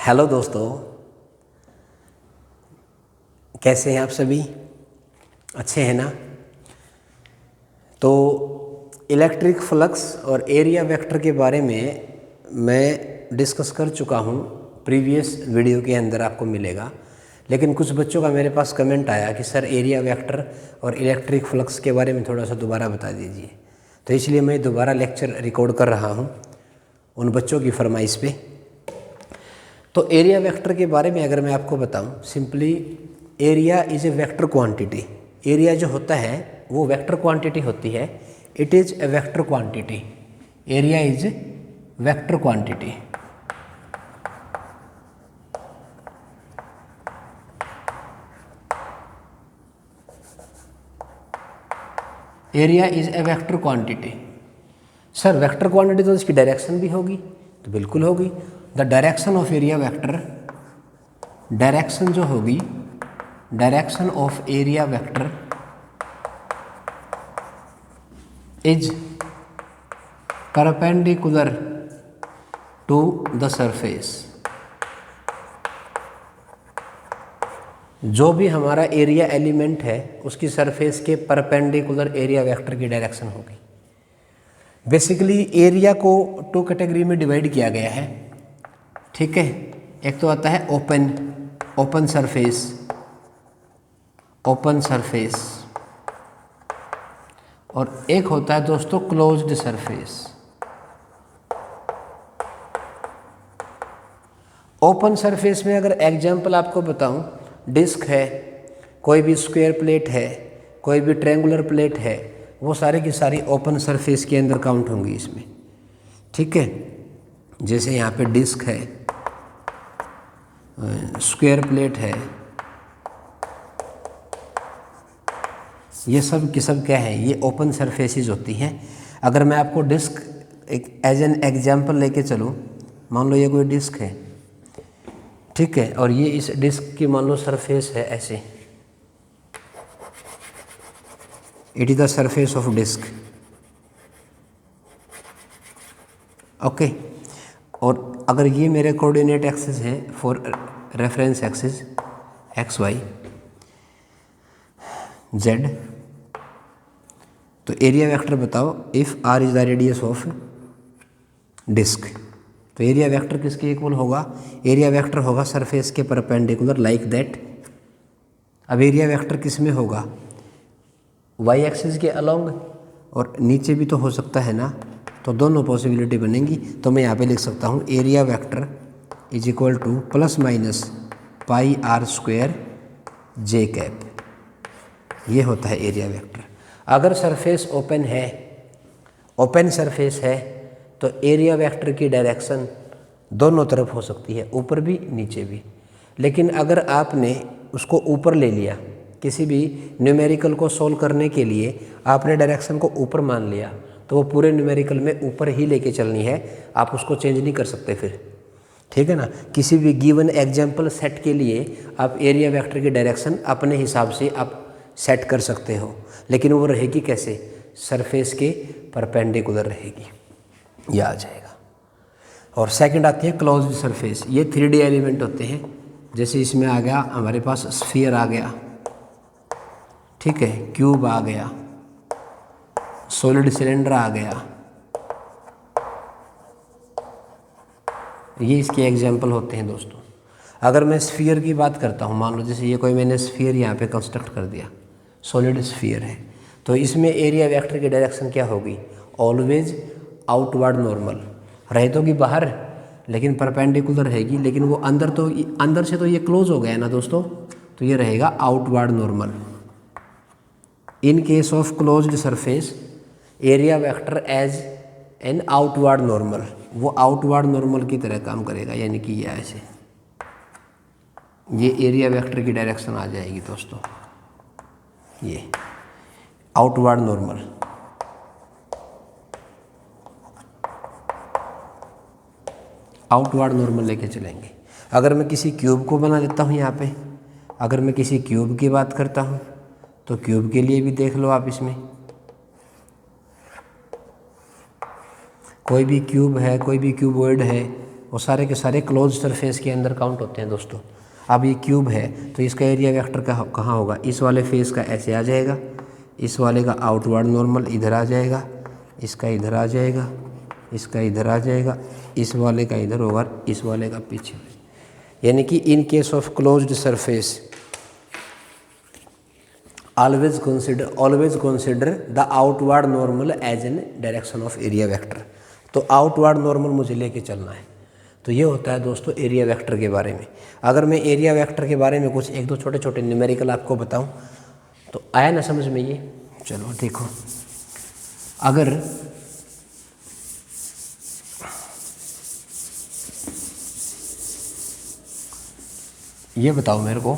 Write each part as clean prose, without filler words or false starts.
Hello दोस्तों, कैसे हैं आप सभी? अच्छे हैं ना? तो इलेक्ट्रिक फ्लक्स और एरिया वेक्टर के बारे में मैं डिस्कस कर चुका हूँ, प्रीवियस वीडियो के अंदर आपको मिलेगा। लेकिन कुछ बच्चों का मेरे पास कमेंट आया कि सर एरिया वेक्टर और इलेक्ट्रिक फ्लक्स के बारे में थोड़ा सा दोबारा बता दीजिए। तो इसलिए मैं दोबारा लेक्चर रिकॉर्ड कर रहा हूँ उन बच्चों की फरमाइश पे। तो एरिया वेक्टर के बारे में अगर मैं आपको बताऊं, simply area is a vector quantity. Area जो होता है वो वेक्टर क्वांटिटी होती है। It is a vector quantity. Area is vector quantity. Area is a vector quantity. Sir vector quantity तो इसकी डायरेक्शन भी होगी, तो बिल्कुल होगी। The direction of area vector, direction जो होगी, direction of area vector is perpendicular to the surface. जो भी हमारा एरिया एलिमेंट है उसकी सरफेस के परपेंडिकुलर एरिया वेक्टर की डायरेक्शन होगी। बेसिकली एरिया को टू कैटेगरी में डिवाइड किया गया है, ठीक है। एक तो आता है ओपन सरफेस, ओपन सरफेस, और एक होता है दोस्तों क्लोज्ड सरफेस। ओपन सरफेस में अगर एग्जांपल आपको बताऊं, डिस्क है, कोई भी स्क्वायर प्लेट है, कोई भी ट्रायंगुलर प्लेट है, वो सारी की सारी ओपन सरफेस के अंदर काउंट होंगी इसमें, ठीक है। जैसे यहाँ पे डिस्क है, स्क्वायर प्लेट है, ये सब की सब क्या है, ये ओपन सरफेसेस होती हैं। अगर मैं आपको डिस्क एक एज एन एग्जांपल लेके चलूँ, मान लो ये कोई डिस्क है, ठीक है, और ये इस डिस्क की मान लो सरफेस है ऐसे, it is the surface of disc, okay. और अगर ये मेरे कोऑर्डिनेट एक्सिस है for reference axis x y z, तो एरिया वेक्टर बताओ if r is the radius of disc. तो एरिया वेक्टर किसके इक्वल होगा? एरिया वेक्टर होगा सरफेस के परपेंडिकुलर, लाइक दैट। अब एरिया वेक्टर किस में होगा? वाई एक्सिस के अलोंग, और नीचे भी तो हो सकता है ना, तो दोनों पॉसिबिलिटी बनेंगी। तो मैं यहाँ पे लिख सकता हूँ area vector is equal to plus minus pi r square j cap. ये होता है एरिया वेक्टर। अगर सरफेस ओपन है, ओपन सरफेस है, तो एरिया वेक्टर की डायरेक्शन दोनों तरफ हो सकती है, ऊपर भी नीचे भी। लेकिन अगर आपने उसको ऊपर ले लिया, किसी भी न्यूमेरिकल को सोल्व करने के लिए आपने डायरेक्शन को ऊपर मान लिया, तो वो पूरे न्यूमेरिकल में ऊपर ही लेके चलनी है, आप उसको चेंज नहीं कर सकते फिर, ठीक है ना। किसी भी गिवन एग्जाम्पल सेट के लिए आप एरिया वेक्टर की डायरेक्शन अपने हिसाब से आप सेट कर सकते हो, लेकिन वो रहेगी कैसे? सरफेस के परपेंडिकुलर रहेगी, यह आ जाएगा। और सेकंड आती है क्लोज्ड सरफेस। ये 3D एलिमेंट होते हैं। जैसे इसमें आ गया हमारे पास स्फीयर आ गया, ठीक है, क्यूब आ गया, सॉलिड सिलेंडर आ गया, ये इसके एग्जाम्पल होते हैं दोस्तों। अगर मैं स्फीयर की बात करता हूँ, मान लो जैसे ये कोई मैंने स्फीयर यहाँ पे कंस्ट्रक्ट कर दिया, सॉलिड स्फीयर है, तो इसमें एरिया वेक्टर की डायरेक्शन क्या होगी? Always outward normal. रहे तो कि बाहर, लेकिन परपेंडिकुलर रहेगी, लेकिन वो अंदर से तो ये क्लोज हो गया ना दोस्तों, तो ये रहेगा outward normal. In case of closed surface area vector as an outward normal, वो आउटवर्ड नॉर्मल की तरह काम करेगा, यानी कि ये ऐसे, ये एरिया वेक्टर की डायरेक्शन आ जाएगी दोस्तों, ये आउटवर्ड नॉर्मल। आउटवर्ड नॉर्मल लेके चलेंगे। अगर मैं किसी क्यूब को बना देता हूँ यहाँ पे, अगर मैं किसी क्यूब की बात करता हूँ, तो क्यूब के लिए भी देख लो आप, इसमें कोई भी क्यूब है, कोई भी क्यूबॉइड है, वो सारे के सारे क्लोज सरफेस के अंदर काउंट होते हैं दोस्तों। अब ये क्यूब है तो इसका एरिया वेक्टर कहाँ होगा, इस वाले फेस का ऐसे आ जाएगा, इस वाले का आउटवर्ड नॉर्मल इधर आ जाएगा, इसका इधर आ जाएगा, इसका इधर आ जाएगा, इस वाले का इधर होगा, इस वाले का पीछे। यानी कि इन case of closed surface always consider the outward normal as in direction of area vector। तो आउटवर्ड नॉर्मल मुझे लेके चलना है। तो ये होता है दोस्तों एरिया वेक्टर के बारे में। अगर मैं एरिया वेक्टर के बारे में कुछ एक दो छोटे छोटे न्यूमेरिकल आपको बताऊं तो आया ना समझ में ये। चलो देखो, अगर ये बताओ मेरे को,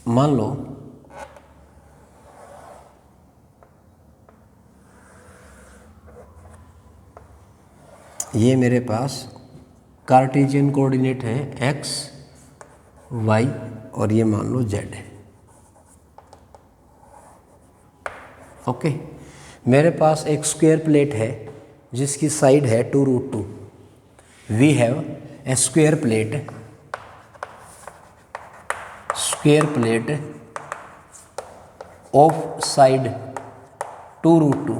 मान लो ये मेरे पास कार्टेशियन कोऑर्डिनेट है x, y और ये मान लो z है। ओके, मेरे पास एक स्क्वायर प्लेट है जिसकी साइड है 2√2। We have a square plate of side 2√2।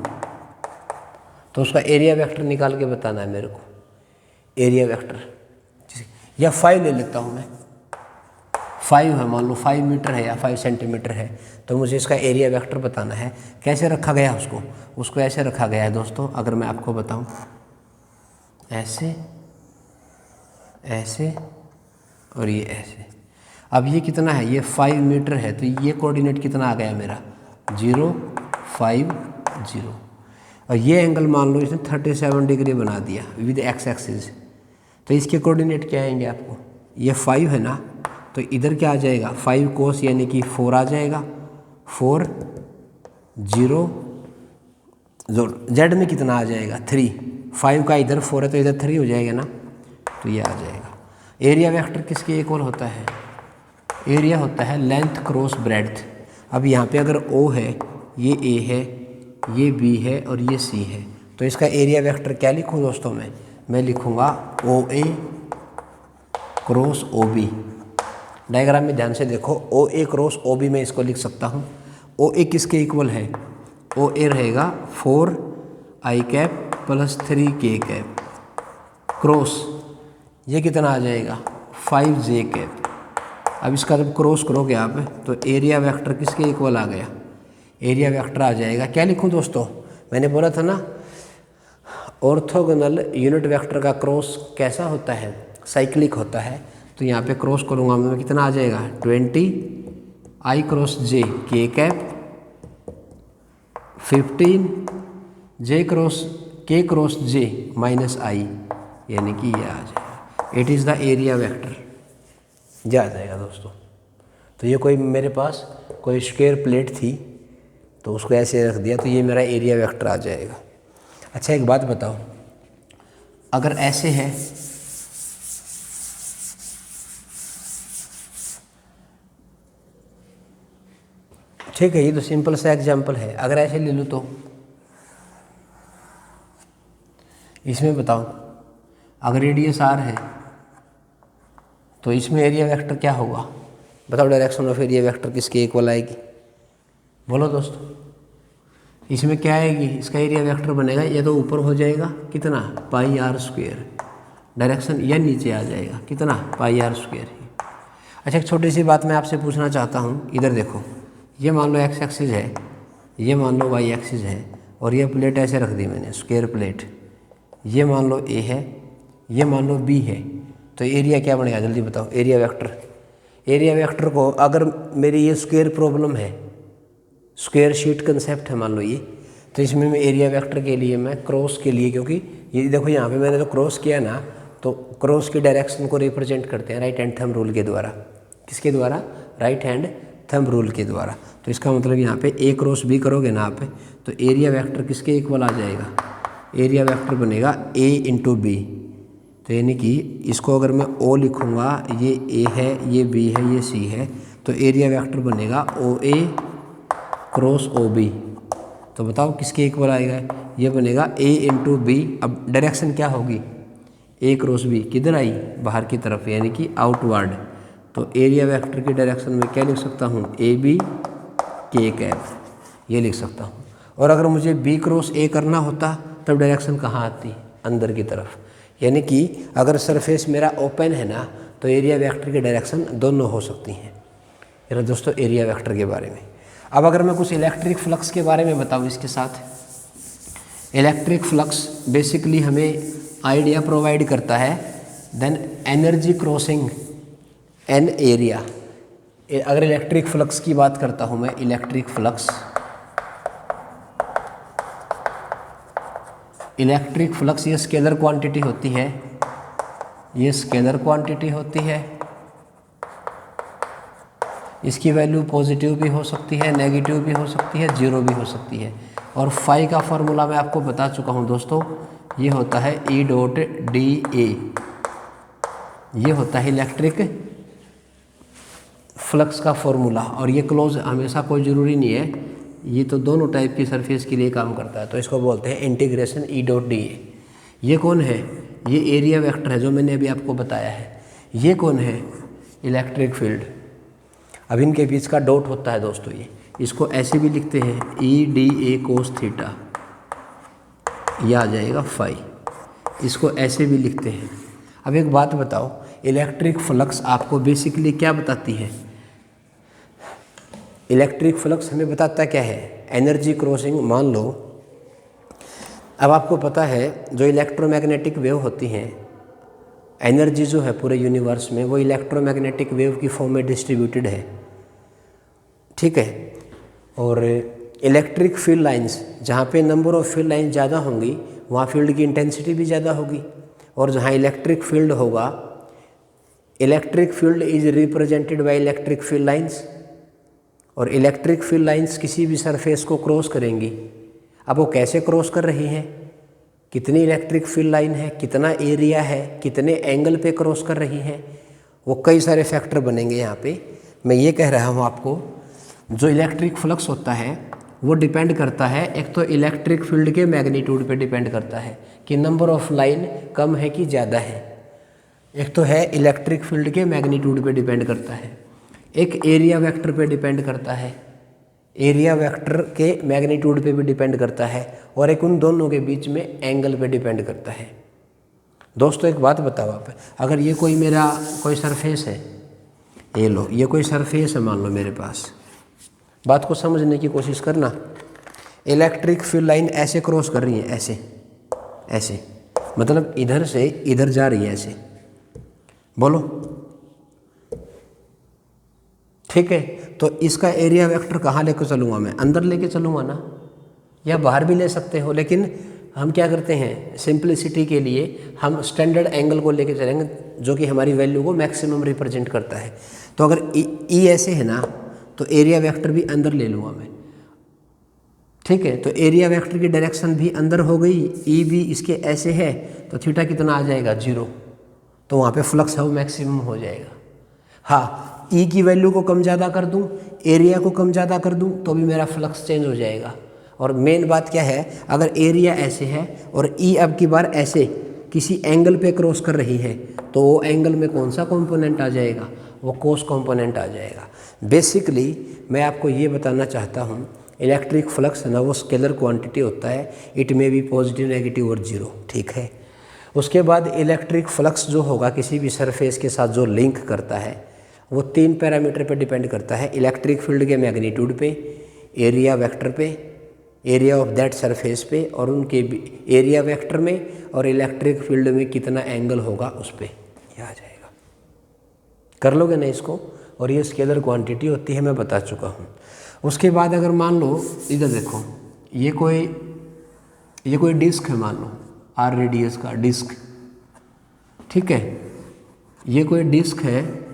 तो उसका एरिया वेक्टर निकाल के बताना है मेरे को। एरिया वेक्टर या 5 ले लेता हूँ मैं, 5 है मान लो, 5 मीटर है या 5 सेंटीमीटर है, तो मुझे इसका एरिया वेक्टर बताना है। कैसे रखा गया उसको ऐसे रखा गया है दोस्तों। अगर मैं आपको बताऊँ ऐसे, ऐसे और ये ऐसे। अब ये कितना है, ये 5 मीटर है, तो ये कोऑर्डिनेट कितना आ गया मेरा 0, 5, 0। और ये एंगल मान लो इसने 37 डिग्री बना दिया विद एक्स एक्सिस। तो इसके कोऑर्डिनेट क्या आएंगे आपको, ये 5 है ना, तो इधर क्या आ जाएगा 5 कोस यानी कि 4 आ जाएगा, 4, 0, जेड में कितना आ जाएगा 3। 5 का इधर 4 है तो इधर 3 हो जाएगा ना, तो ये आ जाएगा। एरिया वेक्टर किसके इक्वल होता है, एरिया होता है लेंथ क्रॉस ब्रेड्थ। अब यहाँ पे अगर O है, ये A है, ये B है और ये C है, तो इसका एरिया वेक्टर क्या लिखूँ दोस्तों मैं लिखूँगा OA क्रॉस OB। डायग्राम में ध्यान से देखो, OA क्रॉस OB में इसको लिख सकता हूँ। OA किसके इक्वल है, OA रहेगा 4i cap plus 3k cap cross ये कितना आ जाएगा 5j कैप। अब इसका जब क्रॉस करोगे आप तो एरिया वेक्टर किसके इक्वल आ गया, एरिया वेक्टर आ जाएगा। क्या लिखूं दोस्तों, मैंने बोला था ना ऑर्थोगोनल यूनिट वेक्टर का क्रॉस कैसा होता है, साइक्लिक होता है। तो यहाँ पे क्रॉस करूँगा मैं, कितना आ जाएगा 20i cross j k cap, 15j cross k cross j minus i, यानी कि ये आ जाएगा। It is the area vector, जा जाएगा दोस्तों। तो ये कोई मेरे पास कोई स्क्वायर प्लेट थी तो उसको ऐसे रख दिया, तो ये मेरा एरिया वेक्टर आ जाएगा। अच्छा एक बात बताओ, अगर ऐसे है ठीक है, ये तो सिंपल सा एग्जाम्पल है। अगर ऐसे ले लूँ तो इसमें बताओ, अगर रेडियस r है तो इसमें एरिया वेक्टर क्या होगा, बताओ डायरेक्शन ऑफ एरिया वेक्टर किसके इक्वल आएगी, बोलो दोस्तों। इसमें क्या आएगी, इसका एरिया वेक्टर बनेगा, ये तो ऊपर हो जाएगा कितना पाई r स्क्वायर, डायरेक्शन या नीचे आ जाएगा कितना पाई r स्क्वायर। अच्छा एक छोटी सी बात मैं आपसे पूछना चाहता हूँ, इधर देखो, ये मान लो x एक्सिस है, ये मान लो y एक्सिस है, और ये प्लेट ऐसे रख दी मैंने स्क्वायर प्लेट, ये मान लो A है, ये मान लो B है, तो एरिया क्या बनेगा जल्दी बताओ, एरिया वेक्टर। एरिया वेक्टर को अगर मेरी ये स्क्वायर प्रॉब्लम है, स्क्वायर शीट कंसेप्ट है मान लो ये, तो इसमें मैं एरिया वेक्टर के लिए मैं क्रॉस के लिए, क्योंकि ये देखो यहाँ पे मैंने तो क्रॉस किया ना, तो क्रॉस की डायरेक्शन को रिप्रेजेंट करते हैं राइट हैंड थंब रूल के द्वारा। किसके द्वारा, राइट हैंड थंब रूल के द्वारा। तो इसका मतलब यहाँ पे A क्रॉस B करोगे ना आप, तो एरिया वेक्टर किसके इक्वल आ जाएगा, एरिया वेक्टर बनेगा A इंटू B। तो यानी कि इसको अगर मैं O लिखूँगा, ये A है, ये B है, ये C है, तो एरिया वेक्टर बनेगा OA क्रॉस ओ बी, तो बताओ किसके इक्वल आएगा? ये बनेगा ए इंटू बी। अब डायरेक्शन क्या होगी? ए क्रॉस बी किधर आई? बाहर की तरफ, यानी कि आउटवर्ड। तो एरिया वेक्टर की डायरेक्शन में क्या लिख सकता हूँ? ए बी के कैप, ये लिख सकता हूँ। और अगर मुझे बी क्रॉस ए करना होता तब डायरेक्शन कहाँ आती? अंदर की तरफ। यानी कि अगर सरफेस मेरा ओपन है ना, तो एरिया वेक्टर की डायरेक्शन दोनों हो सकती हैं। मेरा दोस्तों एरिया वेक्टर के बारे में। अब अगर मैं कुछ इलेक्ट्रिक फ्लक्स के बारे में बताऊँ इसके साथ, इलेक्ट्रिक फ्लक्स बेसिकली हमें आइडिया प्रोवाइड करता है। Then energy crossing an area. अगर इलेक्ट्रिक फ्लक्स की बात करता हूँ मैं, इलेक्ट्रिक फ्लक्स ये स्केलर क्वांटिटी होती है, ये स्केलर क्वांटिटी होती है। इसकी वैल्यू पॉजिटिव भी हो सकती है, नेगेटिव भी हो सकती है, जीरो भी हो सकती है। और फाई का फॉर्मूला मैं आपको बता चुका हूँ दोस्तों, ये होता है ई डॉट डी ए। ये होता है इलेक्ट्रिक फ्लक्स का फॉर्मूला। और ये क्लोज हमेशा कोई ज़रूरी नहीं है, ये तो दोनों टाइप की सरफेस के लिए काम करता है। तो इसको बोलते हैं integration E dot D A. ये कौन है? ये एरिया वेक्टर है जो मैंने अभी आपको बताया है। ये कौन है? Electric field. अब इनके बीच का डॉट होता है दोस्तों, ये इसको ऐसे भी लिखते हैं E D A cos theta, यह आ जाएगा फाई। इसको ऐसे भी लिखते हैं। अब एक बात बताओ, इलेक्ट्रिक फ्लक्स आपको बेसिकली क्या बताती है? इलेक्ट्रिक फ्लक्स हमें बताता क्या है? Energy crossing. मान लो अब आपको पता है जो इलेक्ट्रोमैग्नेटिक वेव होती हैं, एनर्जी जो है पूरे यूनिवर्स में वो इलेक्ट्रोमैग्नेटिक वेव की फॉर्म में डिस्ट्रीब्यूटेड है, ठीक है। और इलेक्ट्रिक फील्ड लाइंस, जहाँ पे नंबर ऑफ फील्ड लाइंस ज़्यादा होंगी वहाँ फील्ड की इंटेंसिटी भी ज़्यादा होगी। और जहाँ इलेक्ट्रिक फील्ड होगा, electric field is represented by electric field lines. और इलेक्ट्रिक फील्ड लाइंस किसी भी सरफेस को क्रॉस करेंगी। अब वो कैसे क्रॉस कर रही हैं, कितनी इलेक्ट्रिक फील्ड लाइन है, कितना एरिया है, कितने एंगल पे क्रॉस कर रही हैं, वो कई सारे फैक्टर बनेंगे यहाँ पे। मैं ये कह रहा हूँ आपको, जो इलेक्ट्रिक फ्लक्स होता है वो डिपेंड करता है, एक तो इलेक्ट्रिक फील्ड के मैग्नीट्यूड पे डिपेंड करता है कि नंबर ऑफ लाइन कम है कि ज़्यादा है। एक तो है इलेक्ट्रिक फील्ड के मैग्नीट्यूड पे डिपेंड करता है, एक एरिया वेक्टर पे डिपेंड करता है, एरिया वेक्टर के मैग्नीट्यूड पे भी डिपेंड करता है, और एक उन दोनों के बीच में एंगल पे डिपेंड करता है। दोस्तों एक बात बताओ आप, अगर ये कोई मेरा कोई सरफेस है, ये लो ये कोई सरफेस है मान लो मेरे पास, बात को समझने की कोशिश करना। इलेक्ट्रिक फील्ड लाइन ऐसे क्रॉस कर रही है, ऐसे ऐसे, मतलब इधर से इधर जा रही है ऐसे, बोलो ठीक है। तो इसका एरिया वेक्टर कहाँ लेकर चलूँगा मैं? अंदर लेके चलूँगा ना, या बाहर भी ले सकते हो, लेकिन हम क्या करते हैं सिंपलिसिटी के लिए हम स्टैंडर्ड एंगल को लेके चलेंगे जो कि हमारी वैल्यू को मैक्सिमम रिप्रेजेंट करता है। तो अगर ई ऐसे है ना, तो एरिया वेक्टर भी अंदर ले लूँगा मैं, ठीक है। तो एरिया वेक्टर की डायरेक्शन भी अंदर हो गई, ई भी इसके ऐसे है, तो थीटा कितना आ जाएगा? 0। तो वहाँ पे फ्लक्स है वो मैक्सिमम हो जाएगा। हाँ, ई की वैल्यू को कम ज़्यादा कर दूँ, एरिया को कम ज़्यादा कर दूँ, तो भी मेरा फ्लक्स चेंज हो जाएगा। और मेन बात क्या है, अगर एरिया ऐसे है और ई अब की बार ऐसे किसी एंगल पे क्रॉस कर रही है, तो वो एंगल में कौन सा कंपोनेंट आ जाएगा? वो कोस कंपोनेंट आ जाएगा। बेसिकली मैं आपको ये बताना चाहता हूँ, इलेक्ट्रिक फ्लक्स है ना वो स्केलर क्वांटिटी होता है, इट में भी पॉजिटिव नेगेटिव और जीरो, ठीक है। उसके बाद इलेक्ट्रिक फ्लक्स जो होगा किसी भी सरफेस के साथ जो लिंक करता है वो 3 पैरामीटर पे डिपेंड करता है, इलेक्ट्रिक फील्ड के मैग्नीट्यूड पे, एरिया वेक्टर पे, एरिया ऑफ दैट सरफेस पे, और उनके एरिया वेक्टर में और इलेक्ट्रिक फील्ड में कितना एंगल होगा उस पर यह आ जाएगा। कर लोगे ना इसको? और ये स्केलर क्वांटिटी होती है, मैं बता चुका हूँ। उसके बाद अगर मान लो इधर देखो, ये कोई डिस्क है, मान लो आर रेडियस का डिस्क, ठीक है। ये कोई डिस्क है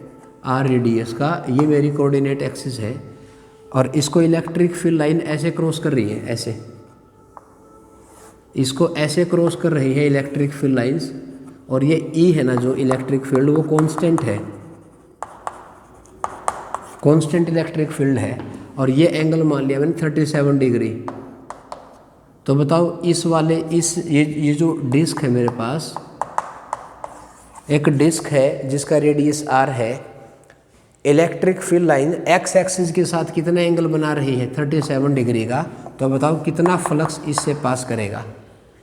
आर रेडियस का, ये मेरी कोऑर्डिनेट एक्सिस है, और इसको इलेक्ट्रिक फील्ड लाइन ऐसे क्रॉस कर रही है, ऐसे इसको ऐसे क्रॉस कर रही है इलेक्ट्रिक फील्ड लाइंस। और ये ई है ना जो इलेक्ट्रिक फील्ड, वो कांस्टेंट है, कांस्टेंट इलेक्ट्रिक फील्ड है। और ये एंगल मान लिया मैंने 37 डिग्री। तो बताओ इस वाले ये जो डिस्क है मेरे पास, एक डिस्क है जिसका रेडियस r है, electric field line x axis के साथ कितना एंगल बना रही है 37 डिग्री का। तो बताओ कितना फ्लक्स इससे पास करेगा,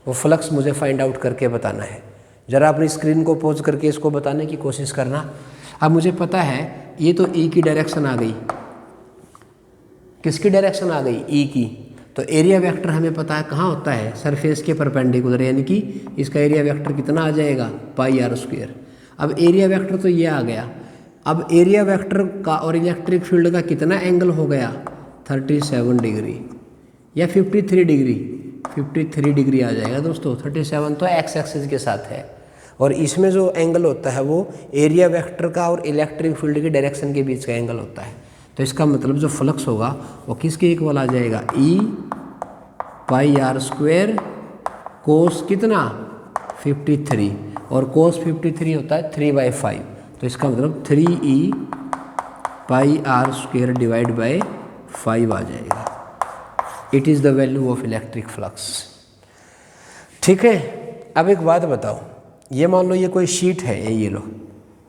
वो फ्लक्स मुझे फाइंड आउट करके बताना है। ज़रा अपनी स्क्रीन को पॉज करके इसको बताने की कोशिश करना। अब मुझे पता है ये तो E की डायरेक्शन आ गई, किसकी डायरेक्शन आ गई, E की। तो एरिया वेक्टर हमें पता है कहाँ होता है, सरफेस के परपेंडिकुलर, यानी कि इसका एरिया वेक्टर कितना आ जाएगा, पाई r स्क्वायर। अब एरिया वेक्टर तो ये आ गया, अब एरिया वेक्टर का और इलेक्ट्रिक फील्ड का कितना एंगल हो गया 37 डिग्री या 53 डिग्री, 53 डिग्री आ जाएगा दोस्तों। 37 तो x एक्सिस के साथ है, और इसमें जो एंगल होता है वो एरिया वेक्टर का और इलेक्ट्रिक फील्ड की डायरेक्शन के बीच का एंगल होता है। तो इसका मतलब जो फ्लक्स होगा वो किसके इक्वल आ जाएगा, E पाई r स्क्वायर कोस कितना 53, और कोस 53 होता है 3/5। तो इसका मतलब 3E pi r square divide by 5 आ जाएगा। It is the value of electric flux. ठीक है, अब एक बात बताओ, ये मान लो ये कोई शीट है, ये लो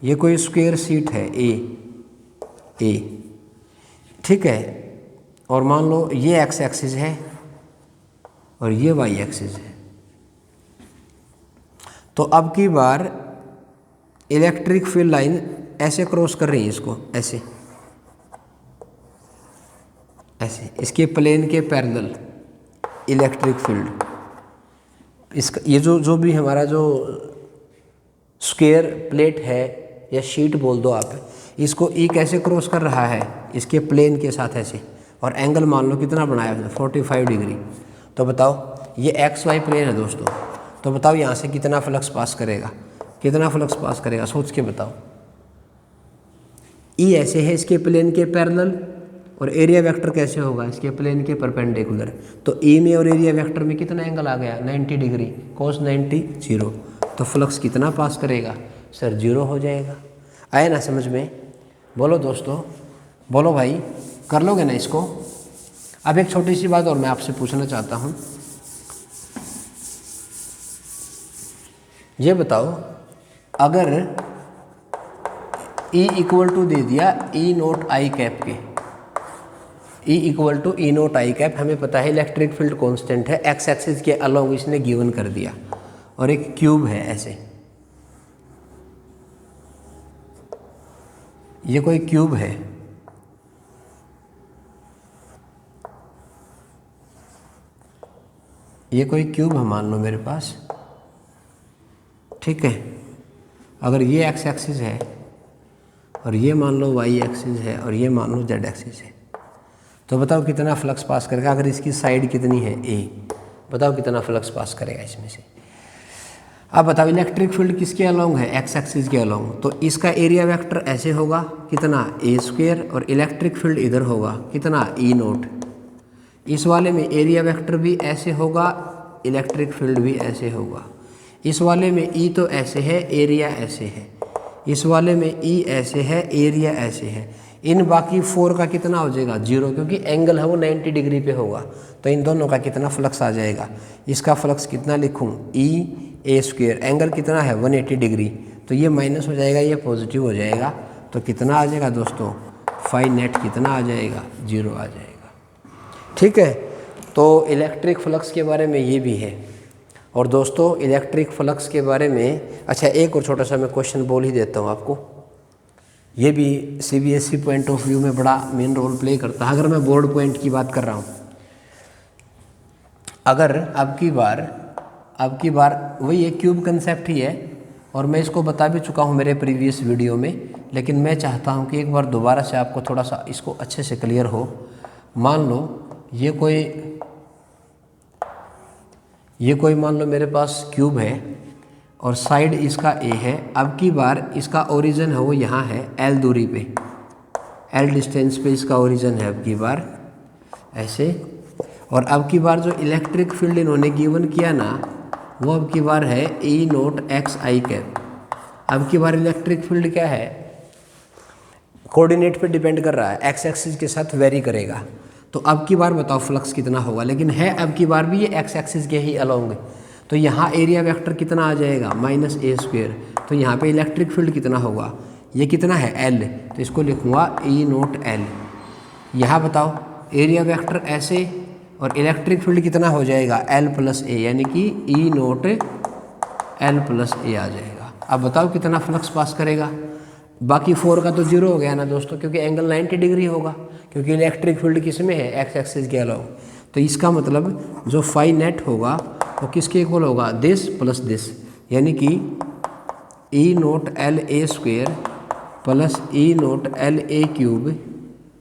ये कोई स्क्वायर शीट है ए, ठीक है, और मान लो ये x एक्सिस है और ये y एक्सिस है। तो अब की बार इलेक्ट्रिक फील्ड लाइन ऐसे क्रॉस कर रही है इसको, ऐसे ऐसे इसके प्लेन के पैरेलल इलेक्ट्रिक फील्ड, इसका ये जो भी हमारा जो स्क्वायर प्लेट है या शीट बोल दो आप, इसको E कैसे क्रॉस कर रहा है, इसके प्लेन के साथ ऐसे, और एंगल मान लो कितना बनाया है 45 डिग्री। तो बताओ ये XY प्लेन है दोस्तों, तो बताओ यहाँ से कितना फ्लक्स पास करेगा, कितना फ्लक्स पास करेगा, सोच के बताओ। E ऐसे है इसके प्लेन के पैरेलल, और एरिया वेक्टर कैसे होगा, इसके प्लेन के परपेंडिकुलर। तो E में और एरिया वेक्टर में कितना एंगल आ गया 90 डिग्री, cos 90 0। तो फ्लक्स कितना पास करेगा सर, 0 हो जाएगा। आया ना समझ में, बोलो दोस्तों, बोलो भाई, कर लोगे ना इसको। अब एक छोटी सी बात और मैं आपसे पूछना चाहता हूँ, ये बताओ अगर E इक्वल टू दे दिया E नोट आई कैप के, E equal to E naught i cap, हमें पता है इलेक्ट्रिक फील्ड कांस्टेंट है, x एक्सिस के अलोंग इसने गिवन कर दिया, और एक क्यूब है ऐसे, ये कोई क्यूब है, ये कोई क्यूब है मान लो मेरे पास, ठीक है। अगर ये x एक्सिस है और ये मान लो y एक्सिस है और ये मान लो z एक्सिस है, तो बताओ कितना फ्लक्स पास करेगा। अगर इसकी साइड कितनी है a, बताओ कितना फ्लक्स पास करेगा इसमें से। अब बताओ इलेक्ट्रिक फील्ड किसके अलोंग है, x एक्सिस के अलोंग, तो इसका एरिया वेक्टर ऐसे होगा कितना a स्क्वायर, और इलेक्ट्रिक फील्ड इधर होगा कितना E नोट। इस वाले में एरिया वेक्टर भी ऐसे होगा, इलेक्ट्रिक फील्ड भी ऐसे होगा। इस वाले में E तो ऐसे है, एरिया ऐसे है, इस वाले में E ऐसे है, एरिया ऐसे है। इन बाकी 4 का कितना हो जाएगा 0, क्योंकि एंगल है वो 90 डिग्री पे होगा। तो इन दोनों का कितना फ्लक्स आ जाएगा, इसका फ्लक्स कितना लिखूं E a स्क्वायर, एंगल कितना है 180 डिग्री, तो ये माइनस हो जाएगा, ये पॉजिटिव हो जाएगा, तो कितना आ जाएगा दोस्तों, फाई नेट कितना आ जाएगा 0 आ जाएगा। ठीक है, तो इलेक्ट्रिक फ्लक्स के बारे में ये भी है। और दोस्तों इलेक्ट्रिक फ्लक्स के बारे में अच्छा एक और छोटा सा मैं क्वेश्चन बोल ही देता हूँ आपको, ये भी CBSE पॉइंट ऑफ व्यू में बड़ा मेन रोल प्ले करता है। अगर मैं बोर्ड पॉइंट की बात कर रहा हूँ, अगर अब की बार वही एक क्यूब कंसेप्ट ही है, और मैं इसको बता भी चुका हूँ मेरे प्रीवियस वीडियो में, लेकिन मैं चाहता हूँ कि एक बार दोबारा से आपको थोड़ा सा इसको अच्छे से क्लियर हो। मान लो ये कोई मान लो मेरे पास क्यूब है और साइड इसका A है। अब की बार इसका ओरिजिन है वो यहाँ है L दूरी पे, L डिस्टेंस पे इसका ओरिजिन है अब की बार ऐसे। और अब की बार जो इलेक्ट्रिक फील्ड इन्होंने गिवन किया ना, वो अब की बार है E note x i cap. अब की बार इलेक्ट्रिक फील्ड क्या है, कोऑर्डिनेट पे डिपेंड कर रहा है, एक्स एक्सिस के साथ वेरी करेगा। तो अब की बार बताओ फ्लक्स कितना होगा, लेकिन है अब की बार भी ये एक्स एक्सिस के ही अलोंग है। तो यहाँ एरिया वेक्टर कितना आ जाएगा -a²। तो यहाँ पे इलेक्ट्रिक फील्ड कितना होगा, ये कितना है L, तो इसको लिखूँगा E0L। यहाँ बताओ एरिया वेक्टर ऐसे और इलेक्ट्रिक फील्ड कितना हो जाएगा L+A, यानी कि E0L+A आ जाएगा। अब बताओ कितना फ्लक्स पास करेगा। बाकी 4 का तो 0 हो गया ना दोस्तों, क्योंकि एंगल 90 डिग्री होगा, क्योंकि इलेक्ट्रिक फील्ड किस में है, एक्स एक्सिस के अलावा। तो इसका मतलब जो फाई नेट होगा वो किसके इक्वल होगा, दिस प्लस दिस, यानी कि E0LA² प्लस E0LA³।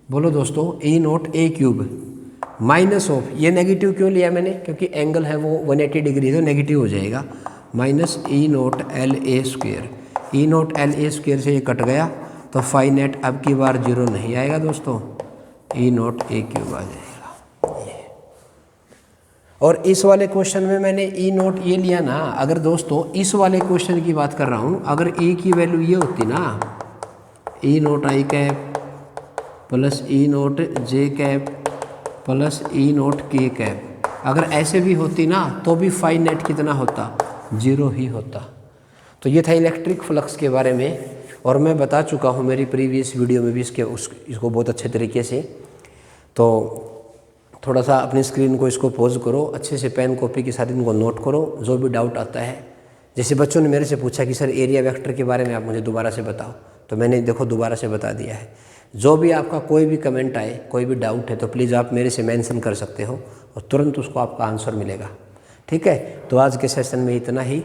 बोलो दोस्तों E0A³ माइनस ऑफ, ये नेगेटिव क्यों लिया मैंने, क्योंकि एंगल है वो 180 डिग्री, तो नेगेटिव हो जाएगा, माइनस E0LA²। E0LA² से ये कट गया, तो फाई नेट अब की बार 0 नहीं आएगा दोस्तों, E0A³ आ जाएगा। और इस वाले क्वेश्चन में मैंने E0 ये लिया ना, अगर दोस्तों इस वाले क्वेश्चन की बात कर रहा हूँ, अगर E की वैल्यू ये होती ना, E0I plus E0J plus E0K, अगर ऐसे भी होती ना तो भी फाई नेट कितना होता, 0 ही होता। तो ये था इलेक्ट्रिक फ्लक्स के बारे में, और मैं बता चुका हूँ मेरी प्रीवियस वीडियो में भी इसको बहुत अच्छे तरीके से। तो थोड़ा सा अपनी स्क्रीन को इसको पॉज करो, अच्छे से पेन कॉपी के साथ इनको नोट करो, जो भी डाउट आता है। जैसे बच्चों ने मेरे से पूछा कि सर एरिया वेक्टर के बारे में आप मुझे दोबारा से बताओ, तो मैंने देखो दोबारा से बता दिया है। जो भी आपका कोई भी कमेंट आए, कोई भी डाउट है, तो प्लीज़ आप मेरे से मेंशन कर सकते हो और तुरंत उसको आपका आंसर मिलेगा। ठीक है, तो आज के सेशन में इतना ही।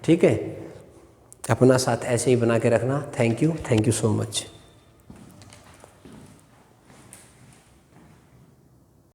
ठीक है, अपना साथ ऐसे ही बना के रखना। Thank you so much.